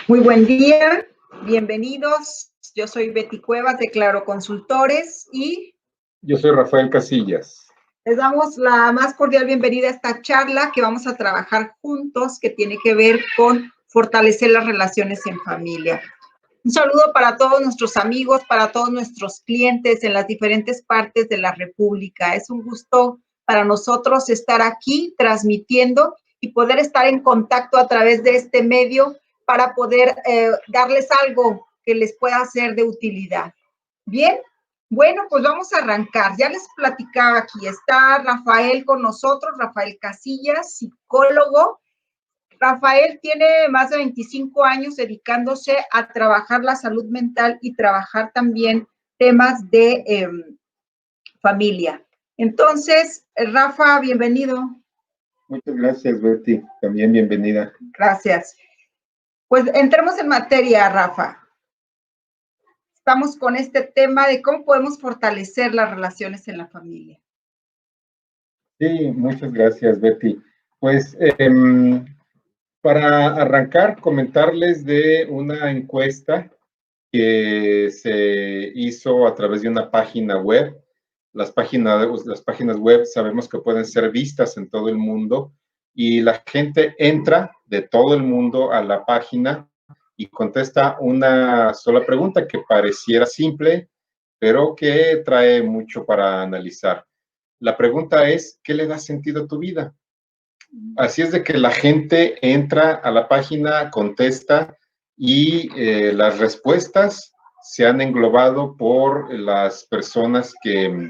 Muy buen día, bienvenidos. Yo soy Betty Cuevas de Claro Consultores y Yo soy Rafael Casillas. les damos la más cordial bienvenida a esta charla que vamos a trabajar juntos, que tiene que ver con fortalecer las relaciones en familia. Un saludo para todos nuestros amigos, para todos nuestros clientes en las diferentes partes de la República. Es un gusto para nosotros estar aquí transmitiendo y poder estar en contacto a través de este medio para poder darles algo que les pueda ser de utilidad. Bien, bueno, pues vamos a arrancar. Ya les platicaba, aquí está Rafael con nosotros, Rafael Casillas, psicólogo. Rafael tiene más de 25 años dedicándose a trabajar la salud mental y trabajar también temas de familia. Entonces, Rafa, bienvenido. Muchas gracias, Betty. También bienvenida. Gracias. Pues entremos en materia, Rafa. Estamos con este tema de cómo podemos fortalecer las relaciones en la familia. Sí, muchas gracias, Betty. Pues para arrancar, comentarles de una encuesta que se hizo a través de una página web. Las páginas web sabemos que pueden ser vistas en todo el mundo y la gente entra de todo el mundo a la página y contesta una sola pregunta que pareciera simple, pero que trae mucho para analizar. La pregunta es, ¿qué le da sentido a tu vida? Así es de que la gente entra a la página, contesta y las respuestas se han englobado por las personas que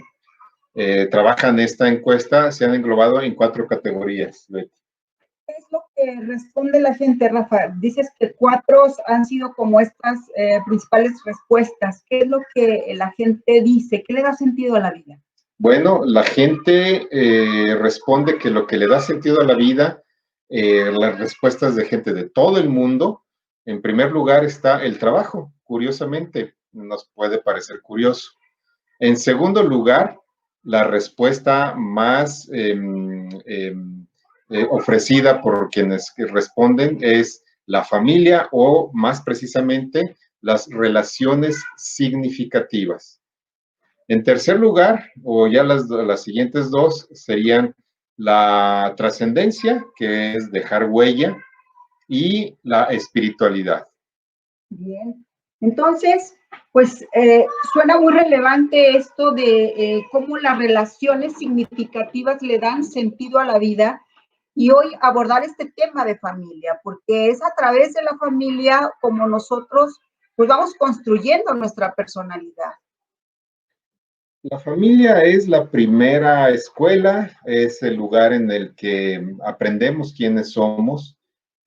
trabajan esta encuesta, se han englobado en 4 categorías. ¿Qué es lo que responde la gente, Rafa? Dices que 4 han sido como estas principales respuestas. ¿Qué es lo que la gente dice? ¿Qué le da sentido a la vida? Bueno, la gente responde que lo que le da sentido a la vida, las respuestas de gente de todo el mundo, en primer lugar está el trabajo, curiosamente, nos puede parecer curioso. En segundo lugar, la respuesta más ofrecida por quienes responden es la familia o más precisamente las relaciones significativas. En tercer lugar, o ya las siguientes dos, serían la trascendencia, que es dejar huella, y la espiritualidad. Bien, entonces, pues suena muy relevante esto de cómo las relaciones significativas le dan sentido a la vida y hoy abordar este tema de familia, porque es a través de la familia como nosotros pues vamos construyendo nuestra personalidad. La familia es la primera escuela, es el lugar en el que aprendemos quiénes somos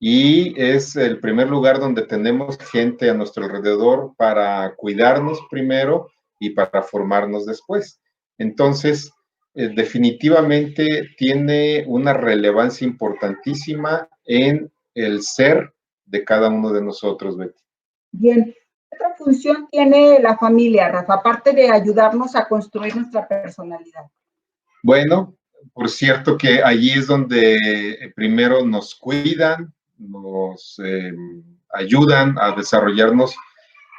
y es el primer lugar donde tenemos gente a nuestro alrededor para cuidarnos primero y para formarnos después. Entonces, definitivamente tiene una relevancia importantísima en el ser de cada uno de nosotros, Betty. Bien, ¿qué otra función tiene la familia, Rafa, aparte de ayudarnos a construir nuestra personalidad? Bueno, por cierto que allí es donde primero nos cuidan, nos ayudan a desarrollarnos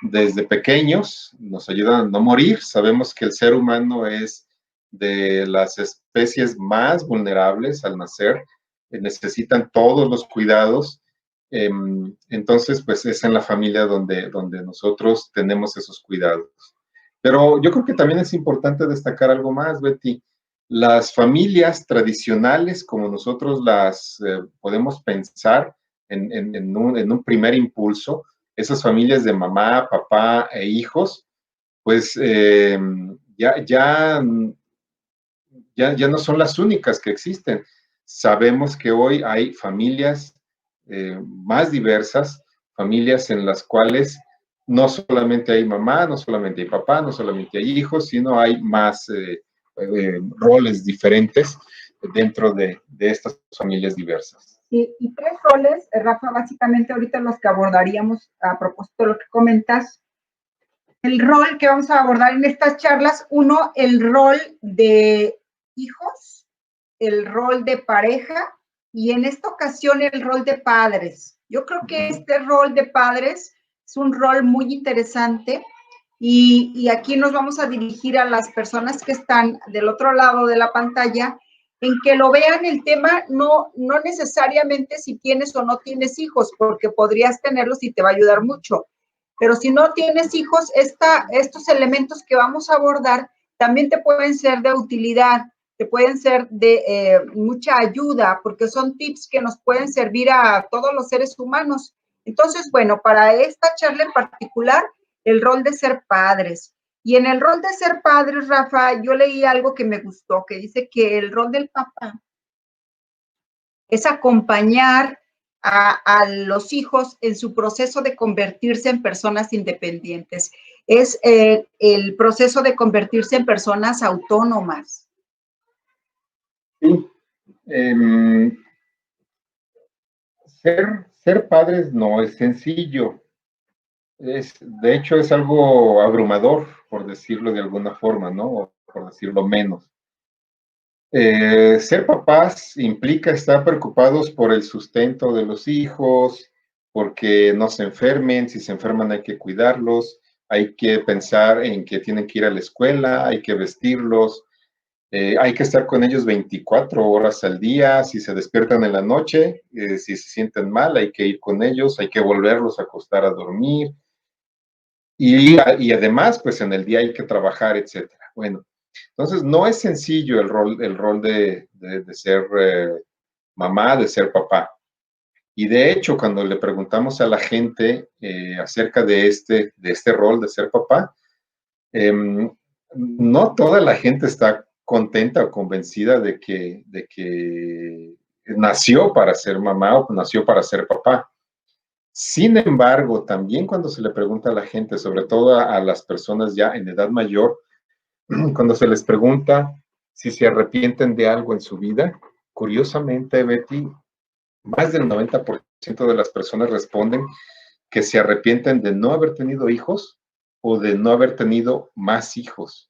desde pequeños, nos ayudan a no morir. Sabemos que el ser humano es de las especies más vulnerables al nacer, necesitan todos los cuidados. Entonces, pues es en la familia donde nosotros tenemos esos cuidados. Pero yo creo que también es importante destacar algo más, Betty. Las familias tradicionales, como nosotros las podemos pensar en un primer impulso, esas familias de mamá, papá e hijos, pues ya no son las únicas que existen. Sabemos que hoy hay familias más diversas, familias en las cuales no solamente hay mamá, no solamente hay papá, no solamente hay hijos, sino hay más roles diferentes dentro de estas familias diversas. Y 3 roles, Rafa, básicamente ahorita los que abordaríamos a propósito de lo que comentas. El rol que vamos a abordar en estas charlas, uno, el rol de hijos, el rol de pareja y en esta ocasión el rol de padres. Yo creo que este rol de padres es un rol muy interesante y aquí nos vamos a dirigir a las personas que están del otro lado de la pantalla en que lo vean el tema, no necesariamente si tienes o no tienes hijos, porque podrías tenerlos y te va a ayudar mucho. Pero si no tienes hijos, estos elementos que vamos a abordar también te pueden ser de utilidad, te pueden ser de mucha ayuda, porque son tips que nos pueden servir a todos los seres humanos. Entonces, bueno, para esta charla en particular, el rol de ser padres. Y en el rol de ser padres, Rafa, yo leí algo que me gustó, que dice que el rol del papá es acompañar a los hijos en su proceso de convertirse en personas independientes. Es el proceso de convertirse en personas autónomas. Sí. Ser padres no es sencillo. De hecho, es algo abrumador, por decirlo de alguna forma, ¿no? O por decirlo menos. Ser papás implica estar preocupados por el sustento de los hijos, porque no se enfermen, si se enferman hay que cuidarlos, hay que pensar en que tienen que ir a la escuela, hay que vestirlos, hay que estar con ellos 24 horas al día, si se despiertan en la noche, si se sienten mal, hay que ir con ellos, hay que volverlos a acostar a dormir, y además, pues en el día hay que trabajar, etcétera. Bueno, entonces no es sencillo el rol de ser mamá, de ser papá. Y de hecho, cuando le preguntamos a la gente acerca de este rol de ser papá, no toda la gente está contenta o convencida de que nació para ser mamá o nació para ser papá. Sin embargo, también cuando se le pregunta a la gente, sobre todo a las personas ya en edad mayor, cuando se les pregunta si se arrepienten de algo en su vida, curiosamente, Betty, más del 90% de las personas responden que se arrepienten de no haber tenido hijos o de no haber tenido más hijos.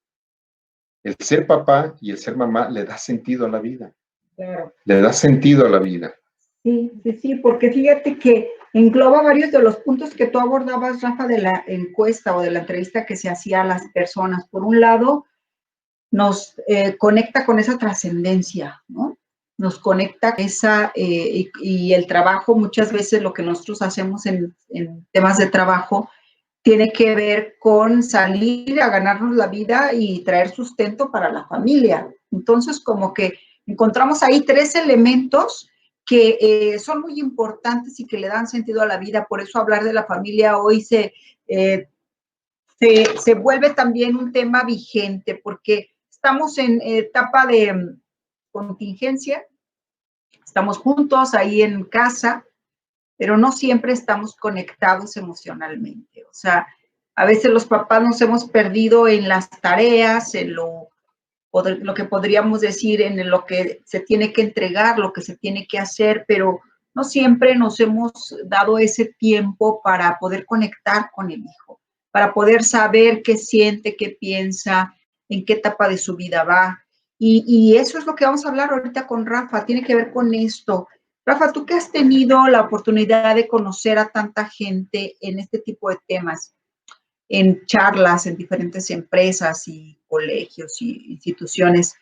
El ser papá y el ser mamá le da sentido a la vida. Claro. Le da sentido a la vida. Sí, sí, sí, porque fíjate que engloba varios de los puntos que tú abordabas, Rafa, de la encuesta o de la entrevista que se hacía a las personas. Por un lado, nos conecta con esa trascendencia, ¿no? Nos conecta esa, y el trabajo, muchas veces lo que nosotros hacemos en temas de trabajo, tiene que ver con salir a ganarnos la vida y traer sustento para la familia. Entonces, como que encontramos ahí tres elementos que son muy importantes y que le dan sentido a la vida. Por eso hablar de la familia hoy se vuelve también un tema vigente, porque estamos en etapa de contingencia, estamos juntos ahí en casa, pero no siempre estamos conectados emocionalmente. O sea, a veces los papás nos hemos perdido en las tareas, en lo que podríamos decir, en lo que se tiene que entregar, lo que se tiene que hacer, pero no siempre nos hemos dado ese tiempo para poder conectar con el hijo, para poder saber qué siente, qué piensa, en qué etapa de su vida va. Y eso es lo que vamos a hablar ahorita con Rafa, tiene que ver con esto. Rafa, tú que has tenido la oportunidad de conocer a tanta gente en este tipo de temas, en charlas, en diferentes empresas y colegios y instituciones,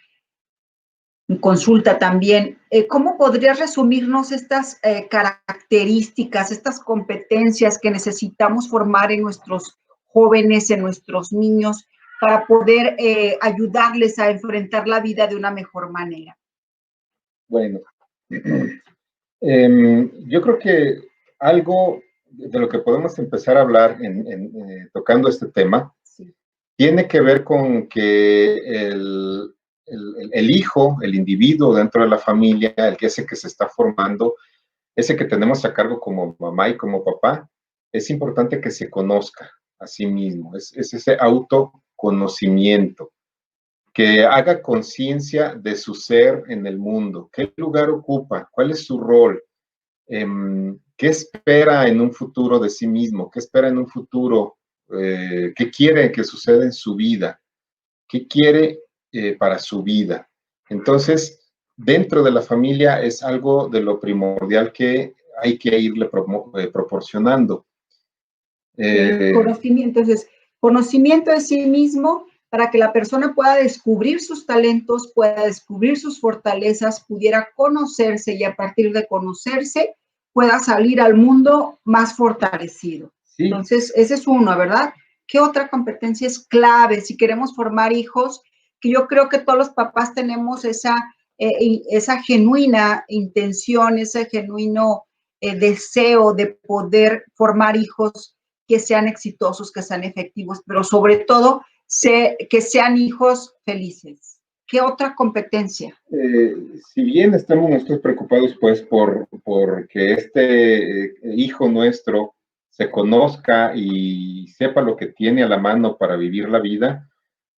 en consulta también, ¿cómo podrías resumirnos estas características, estas competencias que necesitamos formar en nuestros jóvenes, en nuestros niños, para poder ayudarles a enfrentar la vida de una mejor manera? Bueno, yo creo que algo de lo que podemos empezar a hablar tocando este tema, sí, tiene que ver con que el hijo, el individuo dentro de la familia, ese que se está formando, ese que tenemos a cargo como mamá y como papá, es importante que se conozca a sí mismo, es ese autoconocimiento, que haga conciencia de su ser en el mundo, qué lugar ocupa, cuál es su rol, qué espera en un futuro de sí mismo, qué espera en un futuro, qué quiere que suceda en su vida, qué quiere para su vida. Entonces, dentro de la familia es algo de lo primordial que hay que irle proporcionando. Conocimiento, entonces, conocimiento de sí mismo para que la persona pueda descubrir sus talentos, pueda descubrir sus fortalezas, pudiera conocerse y a partir de conocerse pueda salir al mundo más fortalecido. Sí. Entonces, ese es uno, ¿verdad? ¿Qué otra competencia es clave si queremos formar hijos? Que yo creo que todos los papás tenemos esa genuina intención, ese genuino deseo de poder formar hijos que sean exitosos, que sean efectivos, pero sobre todo que sean hijos felices. ¿Qué otra competencia? Si bien estamos nosotros preocupados pues por que este hijo nuestro se conozca y sepa lo que tiene a la mano para vivir la vida,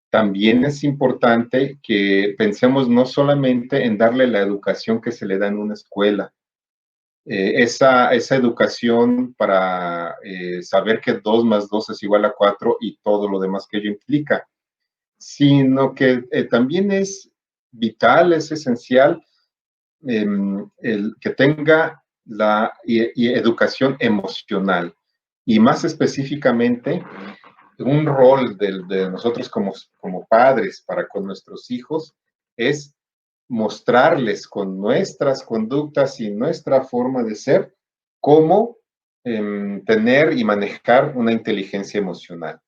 también es importante que pensemos no solamente en darle la educación que se le da en una escuela, esa educación para saber que 2 más 2 es igual a 4 y todo lo demás que ello implica, sino que también es vital, es esencial el que tenga la educación emocional y más específicamente un rol de nosotros como padres para con nuestros hijos es mostrarles con nuestras conductas y nuestra forma de ser cómo tener y manejar una inteligencia emocional.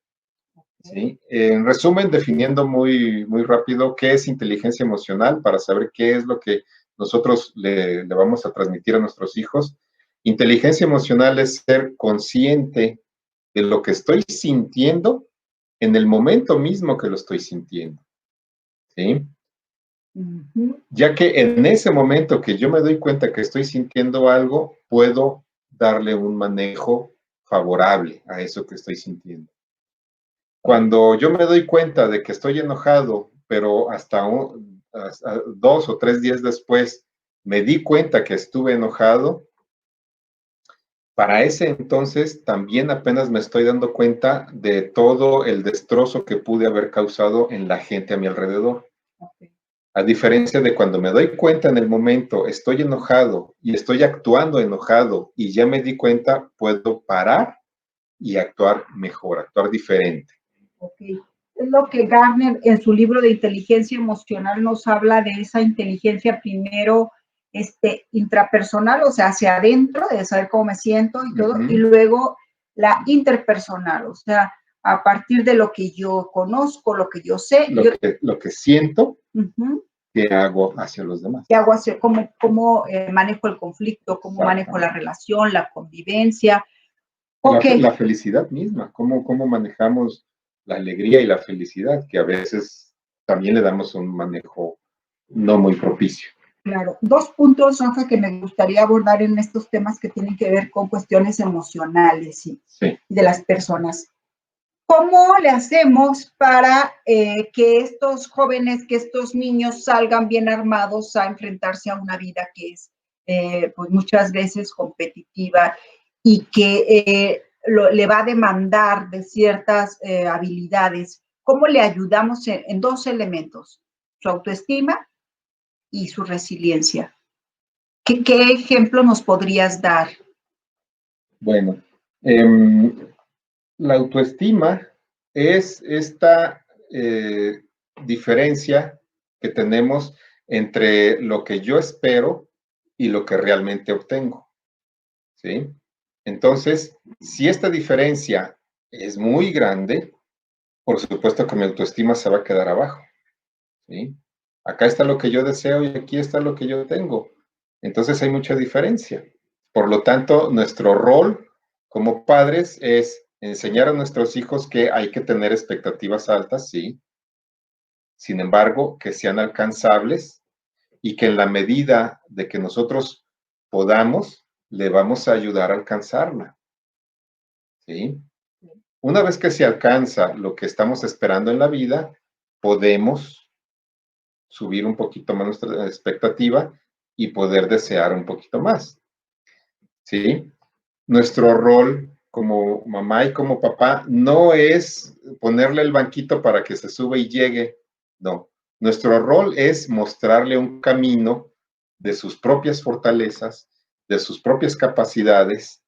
¿Sí? En resumen, definiendo muy, muy rápido qué es inteligencia emocional para saber qué es lo que nosotros le vamos a transmitir a nuestros hijos. Inteligencia emocional es ser consciente de lo que estoy sintiendo en el momento mismo que lo estoy sintiendo. ¿Sí? Ya que en ese momento que yo me doy cuenta que estoy sintiendo algo, puedo darle un manejo favorable a eso que estoy sintiendo. Cuando yo me doy cuenta de que estoy enojado, pero hasta 2 o 3 días después me di cuenta que estuve enojado, para ese entonces también apenas me estoy dando cuenta de todo el destrozo que pude haber causado en la gente a mi alrededor. Okay. A diferencia de cuando me doy cuenta en el momento, estoy enojado y estoy actuando enojado y ya me di cuenta, puedo parar y actuar mejor, actuar diferente. Okay. Es lo que Gardner en su libro de inteligencia emocional nos habla de esa inteligencia primero intrapersonal, o sea, hacia adentro, de saber cómo me siento y todo, y luego la interpersonal, o sea, a partir de lo que yo conozco, lo que yo sé. Lo que siento, ¿qué hago hacia los demás? ¿Qué hago hacia, cómo manejo el conflicto, cómo manejo la relación, la convivencia? Okay. La felicidad misma, cómo manejamos la alegría y la felicidad, que a veces también le damos un manejo no muy propicio. Claro. 2 puntos, Rafa, que me gustaría abordar en estos temas que tienen que ver con cuestiones emocionales y de las personas. ¿Cómo le hacemos para que estos jóvenes, que estos niños salgan bien armados a enfrentarse a una vida que es pues muchas veces competitiva y que le va a demandar de ciertas habilidades? ¿Cómo le ayudamos en 2 elementos? Su autoestima y su resiliencia. ¿Qué ejemplo nos podrías dar? Bueno, la autoestima es esta diferencia que tenemos entre lo que yo espero y lo que realmente obtengo. ¿Sí? Entonces, si esta diferencia es muy grande, por supuesto que mi autoestima se va a quedar abajo. ¿Sí? Acá está lo que yo deseo y aquí está lo que yo tengo. Entonces hay mucha diferencia. Por lo tanto, nuestro rol como padres es enseñar a nuestros hijos que hay que tener expectativas altas, sí. Sin embargo, que sean alcanzables y que en la medida de que nosotros podamos, le vamos a ayudar a alcanzarla. ¿Sí? Una vez que se alcanza lo que estamos esperando en la vida, podemos subir un poquito más nuestra expectativa y poder desear un poquito más. ¿Sí? Nuestro rol como mamá y como papá no es ponerle el banquito para que se sube y llegue. No, Nuestro rol es mostrarle un camino de sus propias fortalezas, de sus propias capacidades,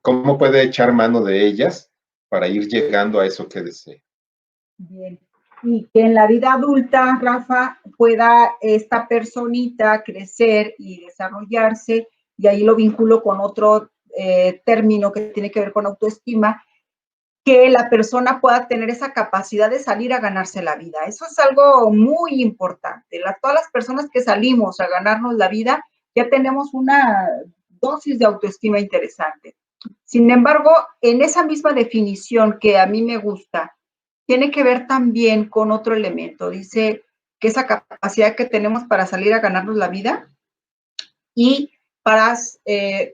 cómo puede echar mano de ellas para ir llegando a eso que desea. Bien. Y que en la vida adulta, Rafa, pueda esta personita crecer y desarrollarse, y ahí lo vinculo con otro término que tiene que ver con autoestima, que la persona pueda tener esa capacidad de salir a ganarse la vida. Eso es algo muy importante. Todas las personas que salimos a ganarnos la vida, ya tenemos una dosis de autoestima interesante. Sin embargo, en esa misma definición que a mí me gusta, tiene que ver también con otro elemento. Dice que esa capacidad que tenemos para salir a ganarnos la vida y para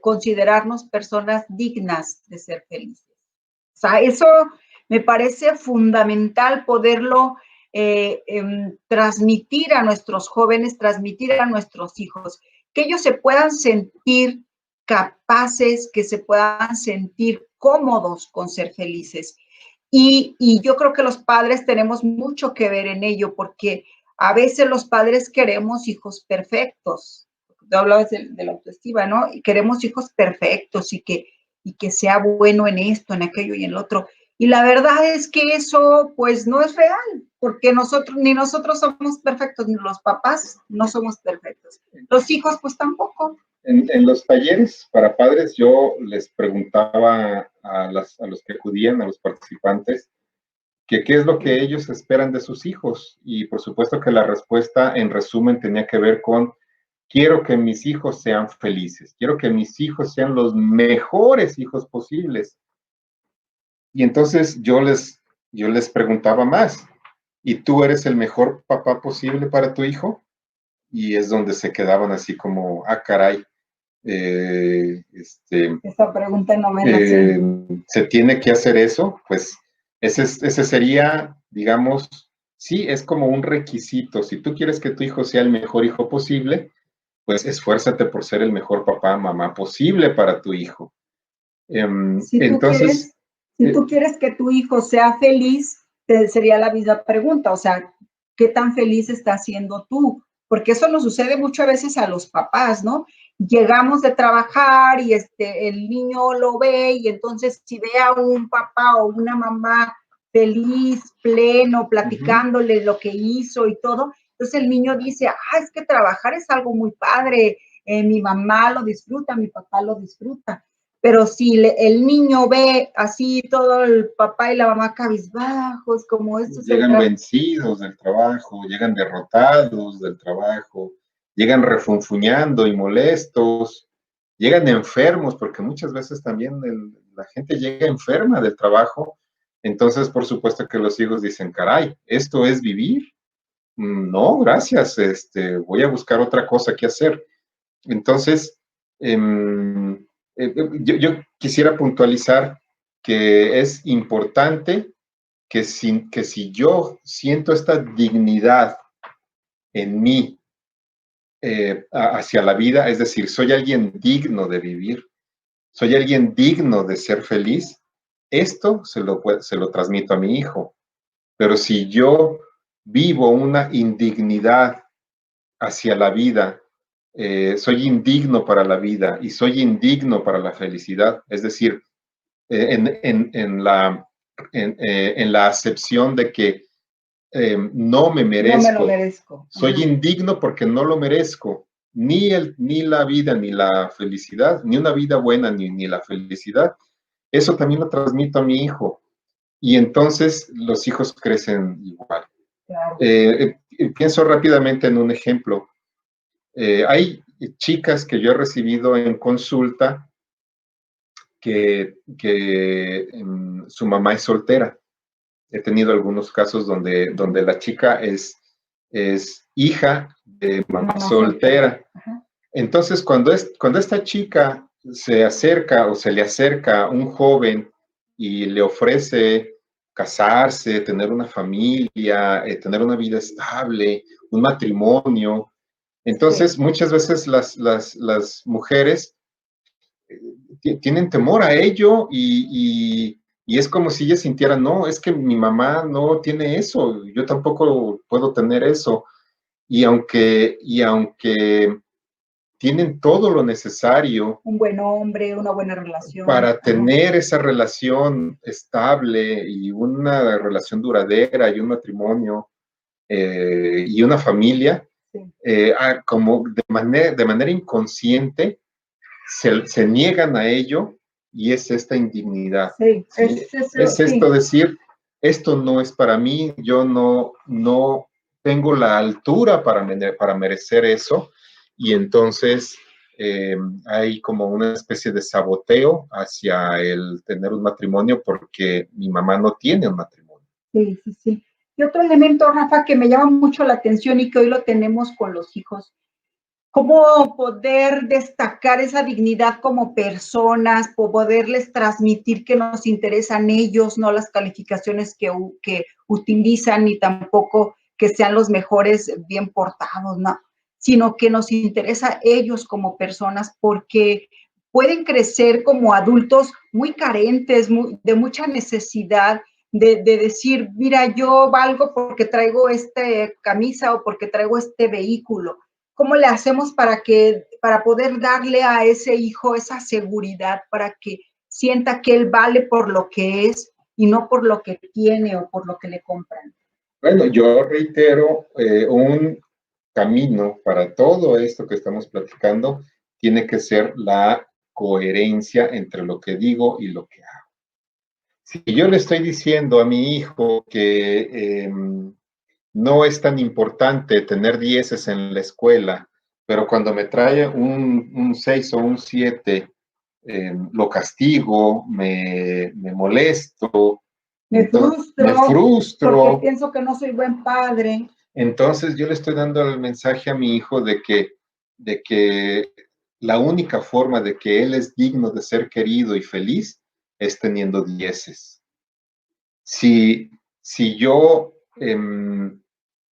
considerarnos personas dignas de ser felices. O sea, eso me parece fundamental poderlo transmitir a nuestros jóvenes, transmitir a nuestros hijos, que ellos se puedan sentir capaces, que se puedan sentir cómodos con ser felices. Y yo creo que los padres tenemos mucho que ver en ello, porque a veces los padres queremos hijos perfectos. Tú hablabas de la autoestima, ¿no? Y queremos hijos perfectos y que sea bueno en esto, en aquello y en lo otro. Y la verdad es que eso pues no es real, porque ni nosotros somos perfectos, ni los papás no somos perfectos. Los hijos pues tampoco. En los talleres para padres yo les preguntaba a los que acudían, a los participantes, que qué es lo que ellos esperan de sus hijos. Y por supuesto que la respuesta en resumen tenía que ver con: quiero que mis hijos sean felices, quiero que mis hijos sean los mejores hijos posibles. Y entonces yo les preguntaba más: ¿y tú eres el mejor papá posible para tu hijo? Y es donde se quedaban así como, ah, caray. Esta pregunta no me la sé. ¿Se tiene que hacer eso? Pues ese sería, digamos, sí, es como un requisito. Si tú quieres que tu hijo sea el mejor hijo posible, pues esfuérzate por ser el mejor papá, mamá posible para tu hijo. Entonces, si tú quieres que tu hijo sea feliz, sería la misma pregunta, o sea, ¿qué tan feliz estás siendo tú? Porque eso nos sucede muchas veces a los papás, ¿no? Llegamos de trabajar y el niño lo ve y entonces si ve a un papá o una mamá feliz, pleno, platicándole lo que hizo y todo, entonces el niño dice, es que trabajar es algo muy padre, mi mamá lo disfruta, mi papá lo disfruta. Pero si el niño ve así todo el papá y la mamá cabizbajos, como esto llegan vencidos del trabajo, llegan derrotados del trabajo, llegan refunfuñando y molestos, llegan enfermos, porque muchas veces también la gente llega enferma del trabajo. Entonces, por supuesto que los hijos dicen, caray, ¿esto es vivir? No, gracias, voy a buscar otra cosa que hacer. Entonces, yo quisiera puntualizar que es importante que si yo siento esta dignidad en mí hacia la vida, es decir, soy alguien digno de vivir, soy alguien digno de ser feliz, esto se lo transmito a mi hijo. Pero si yo vivo una indignidad hacia la vida, soy indigno para la vida y soy indigno para la felicidad, es decir, en la acepción de que no me merezco. No me lo merezco. Soy indigno porque no lo merezco. Ni la vida, ni la felicidad, ni una vida buena, ni la felicidad. Eso también lo transmito a mi hijo. Y entonces los hijos crecen igual. Claro. Pienso rápidamente en un ejemplo. Hay chicas que yo he recibido en consulta que su mamá es soltera. He tenido algunos casos donde la chica es hija de mamá soltera. Entonces, cuando esta chica se acerca o se le acerca a un joven y le ofrece casarse, tener una familia, tener una vida estable, un matrimonio, entonces muchas veces las mujeres tienen temor a ello y Y es como si ella sintiera, no, es que mi mamá no tiene eso, yo tampoco puedo tener eso. Y aunque tienen todo lo necesario Un buen hombre, una buena relación. para tener esa relación estable y una relación duradera y un matrimonio y una familia, Sí. como de manera inconsciente se niegan a ello y es esta indignidad. Sí, ¿Sí? eso, Es esto sí. decir, esto no es para mí, yo no tengo la altura para merecer eso y entonces hay como una especie de saboteo hacia el tener un matrimonio porque mi mamá no tiene un matrimonio. Sí, sí, sí. Y otro elemento, Rafa, que me llama mucho la atención y que hoy lo tenemos con los hijos, cómo poder destacar esa dignidad como personas, poderles transmitir que nos interesan ellos, no las calificaciones que utilizan, ni tampoco que sean los mejores bien portados, no, sino que nos interesa ellos como personas porque pueden crecer como adultos muy carentes, de mucha necesidad de decir, mira, yo valgo porque traigo esta camisa o porque traigo este vehículo. ¿Cómo le hacemos para poder darle a ese hijo esa seguridad, para que sienta que él vale por lo que es y no por lo que tiene o por lo que le compran? Bueno, yo reitero, un camino para todo esto que estamos platicando tiene que ser la coherencia entre lo que digo y lo que hago. Si yo le estoy diciendo a mi hijo que no es tan importante tener dieces en la escuela, pero cuando me trae un 6 o un 7, lo castigo, me molesto, Me me frustro porque frustro. pienso que no soy buen padre. Entonces yo le estoy dando el mensaje a mi hijo de que la única forma de que él es digno de ser querido y feliz es teniendo dieces. Si, si yo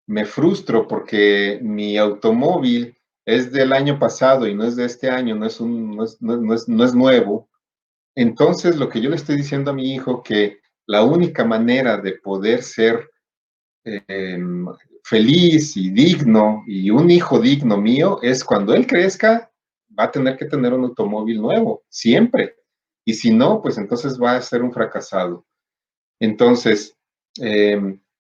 me frustro porque mi automóvil es del año pasado y no es de este año, no es nuevo, entonces lo que yo le estoy diciendo a mi hijo que la única manera de poder ser eh, feliz y digno y un hijo digno mío es cuando él crezca, va a tener que tener un automóvil nuevo, siempre. Y si no, pues entonces va a ser un fracasado. Entonces,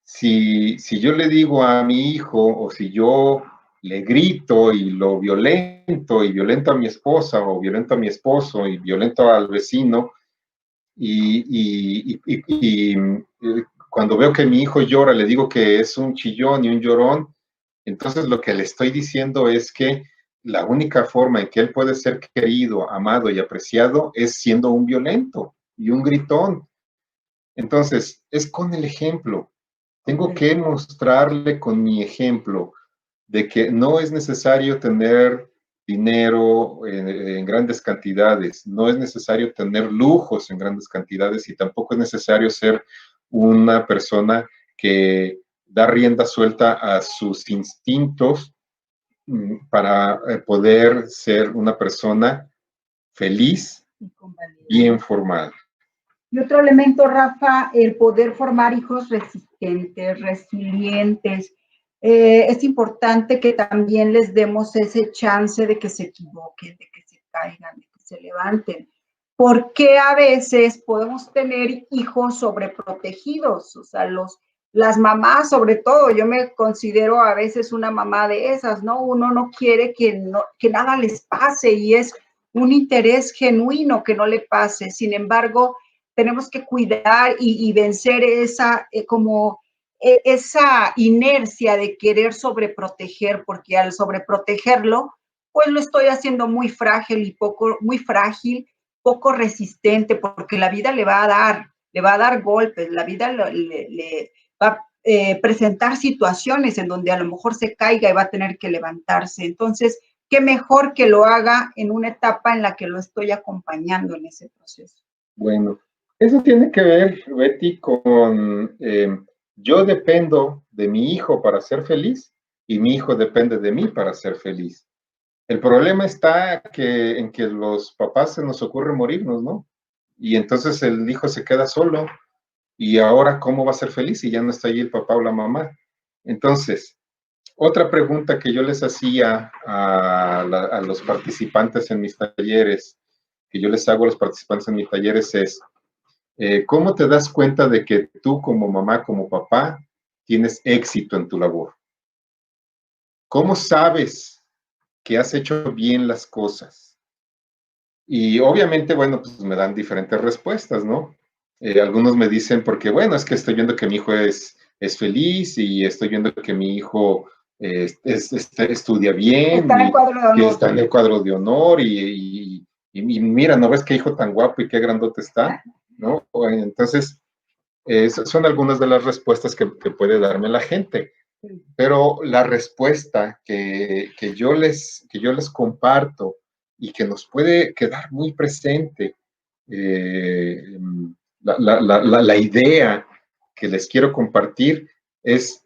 si yo le digo a mi hijo o si yo le grito y lo violento y violento a mi esposa o violento a mi esposo y violento al vecino y cuando veo que mi hijo llora le digo que es un chillón y un llorón, entonces lo que le estoy diciendo es que la única forma en que él puede ser querido, amado y apreciado es siendo un violento y un gritón. Entonces, es con el ejemplo. Tengo que mostrarle con mi ejemplo de que no es necesario tener dinero en grandes cantidades, no es necesario tener lujos en grandes cantidades y tampoco es necesario ser una persona que da rienda suelta a sus instintos para poder ser una persona feliz, bien formada. Y otro elemento, Rafa, el poder formar hijos resistentes, resilientes. Es importante que también les demos ese chance de que se equivoquen, de que se caigan, de que se levanten. Porque a veces podemos tener hijos sobreprotegidos, o sea, las mamás sobre todo, yo me considero a veces una mamá de esas, ¿no? Uno no quiere que nada les pase y es un interés genuino que no le pase. Sin embargo, tenemos que cuidar y vencer esa inercia de querer sobreproteger, porque al sobreprotegerlo, pues lo estoy haciendo muy frágil y muy frágil, poco resistente, porque la vida le va a dar golpes, la vida le va a presentar situaciones en donde a lo mejor se caiga y va a tener que levantarse. Entonces, qué mejor que lo haga en una etapa en la que lo estoy acompañando en ese proceso. Bueno, eso tiene que ver, Betty, con yo dependo de mi hijo para ser feliz y mi hijo depende de mí para ser feliz. El problema está en que los papás se nos ocurre morirnos, ¿no? y entonces el hijo se queda solo, y ahora ¿cómo va a ser feliz si ya no está allí el papá o la mamá? Entonces, otra pregunta que yo les hacía a los participantes en mis talleres, que yo les hago a los participantes en mis talleres es, ¿cómo te das cuenta de que tú como mamá, como papá, tienes éxito en tu labor? ¿Cómo sabes que has hecho bien las cosas? Y obviamente, bueno, pues me dan diferentes respuestas, ¿no? Algunos me dicen, porque bueno, es que estoy viendo que mi hijo es feliz y estoy viendo que mi hijo estudia bien Está en el y cuadro de que honor. está en el cuadro de honor y mira, ¿no ves qué hijo tan guapo y qué grandote está? ¿No? Entonces, son algunas de las respuestas que puede darme la gente. Pero la respuesta que yo les comparto y que nos puede quedar muy presente, eh, la idea que les quiero compartir es,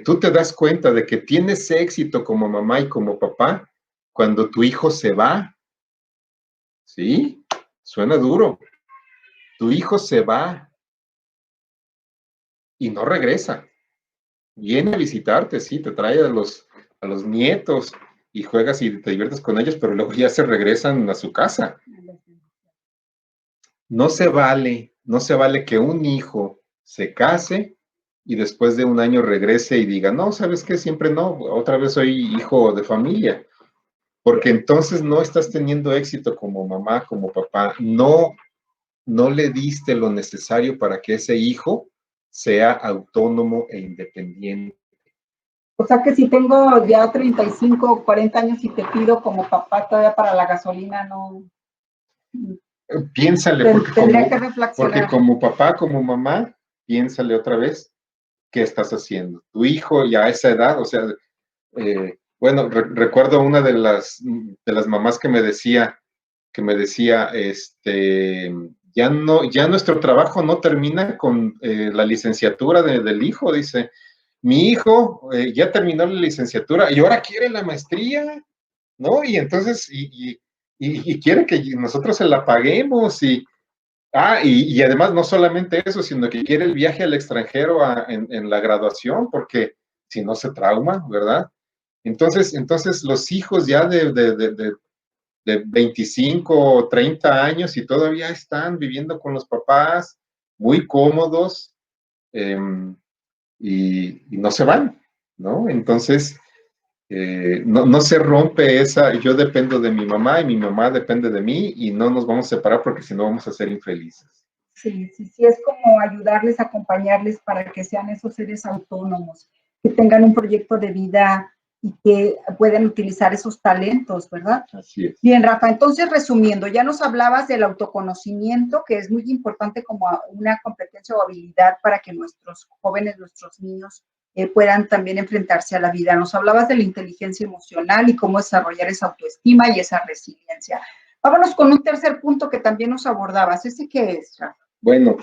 tú te das cuenta de que tienes éxito como mamá y como papá cuando tu hijo se va, ¿sí? Suena duro. Tu hijo se va y no regresa. Viene a visitarte, sí, te trae a los nietos y juegas y te diviertes con ellos, pero luego ya se regresan a su casa. No se vale que un hijo se case y después de un año regrese y diga, no, ¿sabes qué? Siempre no, otra vez soy hijo de familia, porque entonces no estás teniendo éxito como mamá, como papá, no le diste lo necesario para que ese hijo sea autónomo e independiente. O sea que si tengo ya 35 o 40 años y te pido como papá todavía para la gasolina, no. Piénsale, Tendría que reflexionar. porque como papá, como mamá, piénsale otra vez qué estás haciendo. Tu hijo ya a esa edad, o sea, bueno, recuerdo una de las mamás que me decía, ya nuestro trabajo no termina con la licenciatura del hijo, dice, mi hijo ya terminó la licenciatura y ahora quiere la maestría, ¿no? Y entonces, y quiere que nosotros se la paguemos y además no solamente eso, sino que quiere el viaje al extranjero en la graduación, porque si no se trauma, ¿verdad? Entonces los hijos ya de 25 o 30 años y todavía están viviendo con los papás, muy cómodos, eh, y no se van, ¿no? Entonces, no se rompe esa, yo dependo de mi mamá y mi mamá depende de mí y no nos vamos a separar porque si no vamos a ser infelices. Sí, sí, sí, es como ayudarles, acompañarles para que sean esos seres autónomos, que tengan un proyecto de vida y que puedan utilizar esos talentos, ¿verdad? Así es. Bien, Rafa, entonces resumiendo, ya nos hablabas del autoconocimiento, que es muy importante como una competencia o habilidad para que nuestros jóvenes, nuestros niños puedan también enfrentarse a la vida. Nos hablabas de la inteligencia emocional y cómo desarrollar esa autoestima y esa resiliencia. Vámonos con un tercer punto que también nos abordabas. ¿Ese qué es, Rafa? Bueno,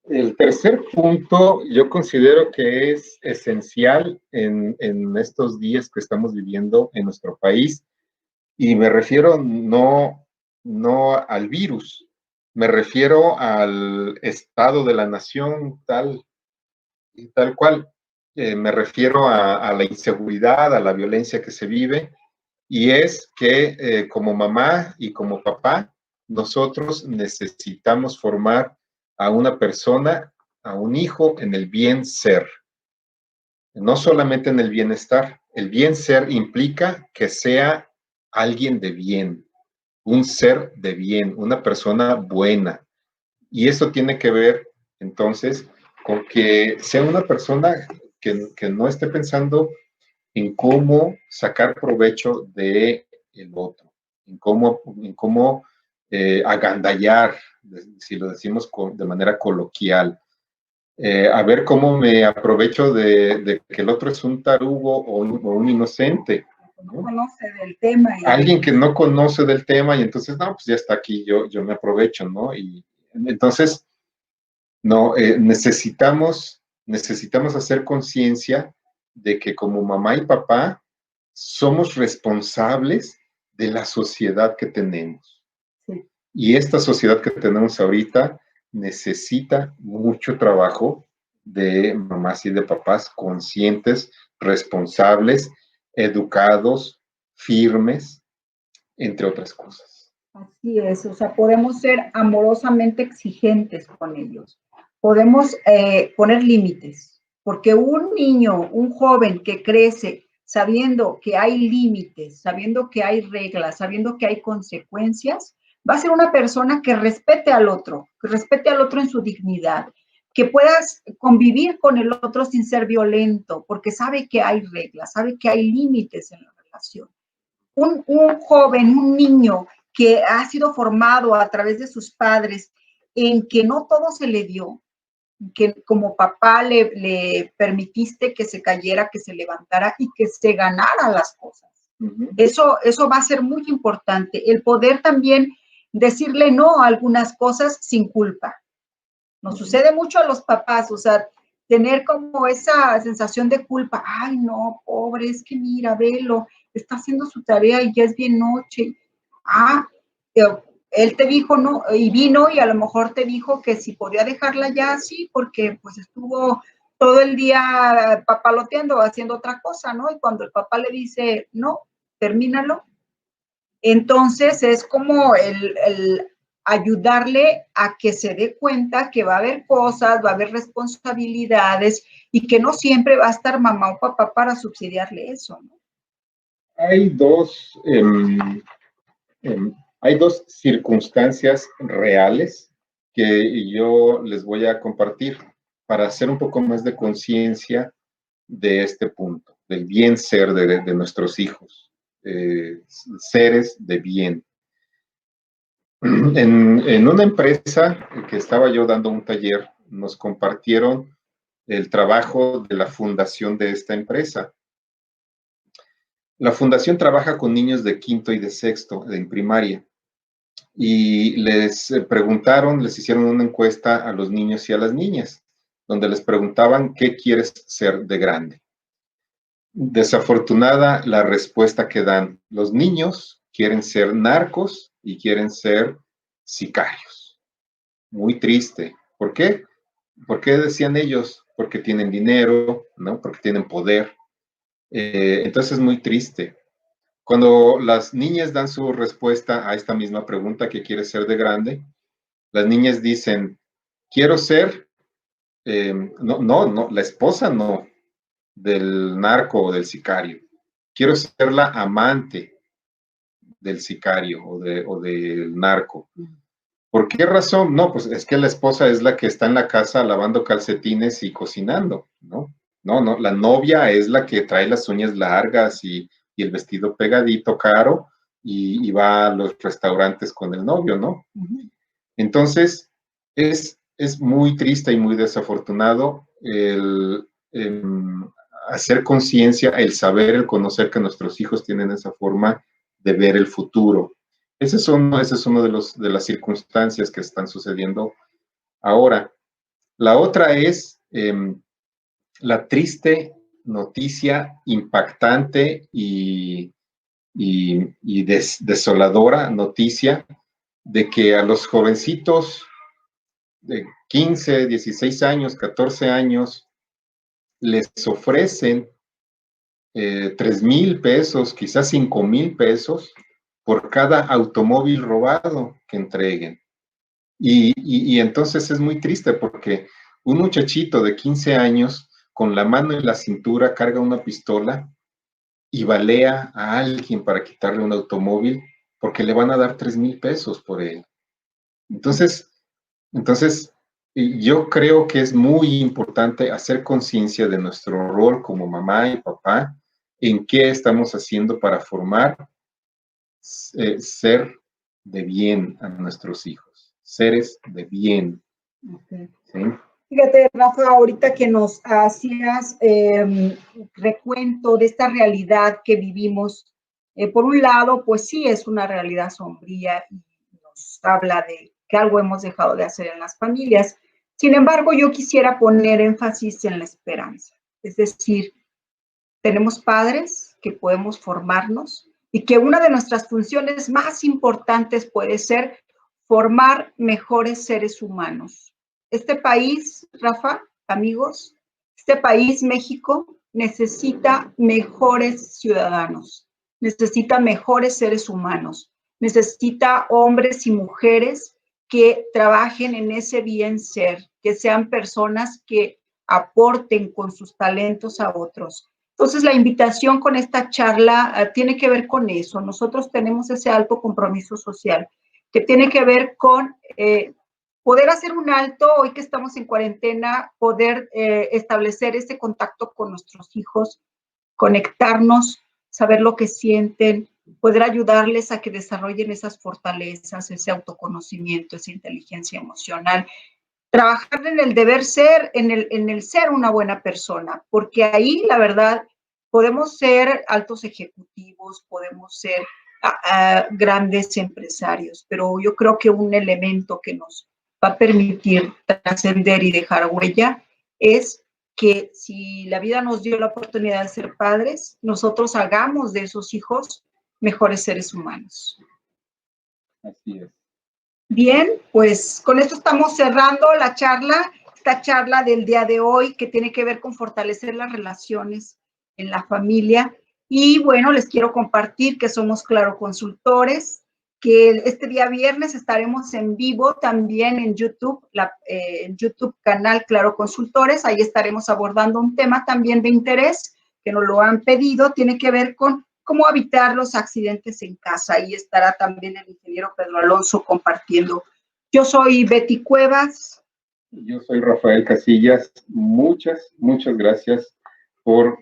el tercer punto yo considero que es esencial en estos días que estamos viviendo en nuestro país y me refiero no al virus, me refiero al estado de la nación tal cual. Me refiero a la inseguridad, a la violencia que se vive y es que como mamá y como papá, nosotros necesitamos formar a una persona, a un hijo en el bien ser, no solamente en el bienestar. El bien ser implica que sea alguien de bien, un ser de bien, una persona buena. Y eso tiene que ver entonces con que sea una persona que no esté pensando en cómo sacar provecho de el otro, en cómo agandallar, si lo decimos de manera coloquial, a ver cómo me aprovecho de que el otro es un tarugo o un inocente. No conoce del tema. Alguien que no conoce del tema y entonces, no, pues ya está aquí, yo me aprovecho, ¿no? Y entonces, no, necesitamos hacer conciencia de que como mamá y papá somos responsables de la sociedad que tenemos. Sí. Y esta sociedad que tenemos ahorita necesita mucho trabajo de mamás y de papás conscientes, responsables, educados, firmes, entre otras cosas. Así es, o sea, podemos ser amorosamente exigentes con ellos. Podemos poner límites, porque un niño, un joven que crece sabiendo que hay límites, sabiendo que hay reglas, sabiendo que hay consecuencias, va a ser una persona que respete al otro en su dignidad, que puedas convivir con el otro sin ser violento, porque sabe que hay reglas, sabe que hay límites en la relación. Un joven, un niño que ha sido formado a través de sus padres en que no todo se le dio, que como papá le permitiste que se cayera, que se levantara y que se ganara las cosas. Eso va a ser muy importante, el poder también decirle no a algunas cosas sin culpa. Nos sucede mucho a los papás, o sea, tener como esa sensación de culpa. Ay, no, pobre, es que mira, velo, está haciendo su tarea y ya es bien noche. Ah, él te dijo no, y vino y a lo mejor te dijo que si podía dejarla ya así, porque pues estuvo todo el día papaloteando, haciendo otra cosa, ¿no? Y cuando el papá le dice, no, termínalo, entonces es como el ayudarle a que se dé cuenta que va a haber cosas, va a haber responsabilidades y que no siempre va a estar mamá o papá para subsidiarle eso, ¿no? Hay dos, hay dos circunstancias reales que yo les voy a compartir para hacer un poco más de conciencia de este punto, del bien ser de nuestros hijos, seres de bien. En una empresa que estaba yo dando un taller, nos compartieron el trabajo de la fundación de esta empresa. La fundación trabaja con niños de quinto y de sexto en primaria y les preguntaron, les hicieron una encuesta a los niños y a las niñas, donde les preguntaban qué quieres ser de grande. Desafortunada la respuesta que dan. Los niños quieren ser narcos y quieren ser sicarios. Muy triste. ¿Por qué? ¿Por qué decían ellos? Porque tienen dinero, ¿no? Porque tienen poder. Entonces es muy triste. Cuando las niñas dan su respuesta a esta misma pregunta, ¿qué quiere ser de grande? Las niñas dicen, quiero ser, no, la esposa no, del narco o del sicario. Quiero ser la amante del sicario o del narco. ¿Por qué razón? No, pues es que la esposa es la que está en la casa lavando calcetines y cocinando, ¿no? No, la novia es la que trae las uñas largas y el vestido pegadito caro y va a los restaurantes con el novio, ¿no? Entonces, es muy triste y muy desafortunado el hacer conciencia, el saber, el conocer que nuestros hijos tienen esa forma de ver el futuro. Ese es uno de las circunstancias que están sucediendo ahora. La otra es la triste noticia impactante y desoladora noticia de que a los jovencitos de 15, 16 años, 14 años, les ofrecen 3,000 pesos, quizás 5,000 pesos por cada automóvil robado que entreguen. Y entonces es muy triste porque un muchachito de 15 años con la mano en la cintura carga una pistola y balea a alguien para quitarle un automóvil porque le van a dar 3,000 pesos por él. Entonces, yo creo que es muy importante hacer conciencia de nuestro rol como mamá y papá, en qué estamos haciendo para formar ser de bien a nuestros hijos, seres de bien. Okay. ¿Sí? Fíjate, Rafa, ahorita que nos hacías recuento de esta realidad que vivimos, por un lado, pues sí, es una realidad sombría y nos habla de que algo hemos dejado de hacer en las familias. Sin embargo, yo quisiera poner énfasis en la esperanza. Es decir, tenemos padres que podemos formarnos y que una de nuestras funciones más importantes puede ser formar mejores seres humanos. Este país, Rafa, amigos, este país, México, necesita mejores ciudadanos, necesita mejores seres humanos, necesita hombres y mujeres que trabajen en ese bien ser, que sean personas que aporten con sus talentos a otros. Entonces, la invitación con esta charla tiene que ver con eso. Nosotros tenemos ese alto compromiso social que tiene que ver con poder hacer un alto, hoy que estamos en cuarentena, poder establecer ese contacto con nuestros hijos, conectarnos, saber lo que sienten, poder ayudarles a que desarrollen esas fortalezas, ese autoconocimiento, esa inteligencia emocional. Trabajar en el deber ser, en el ser una buena persona, porque ahí, la verdad, podemos ser altos ejecutivos, podemos ser grandes empresarios, pero yo creo que un elemento que nos va a permitir trascender y dejar huella es que si la vida nos dio la oportunidad de ser padres, nosotros hagamos de esos hijos mejores seres humanos. Así es. Bien, pues con esto estamos cerrando la charla, esta charla del día de hoy que tiene que ver con fortalecer las relaciones en la familia. Y bueno, les quiero compartir que somos Claro Consultores, que este día viernes estaremos en vivo también en YouTube, en YouTube canal Claro Consultores. Ahí estaremos abordando un tema también de interés que nos lo han pedido, tiene que ver con cómo evitar los accidentes en casa. Ahí estará también el ingeniero Pedro Alonso compartiendo. Yo soy Betty Cuevas. Yo soy Rafael Casillas. Muchas gracias por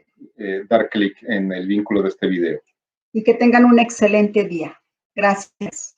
dar clic en el vínculo de este video. Y que tengan un excelente día. Gracias.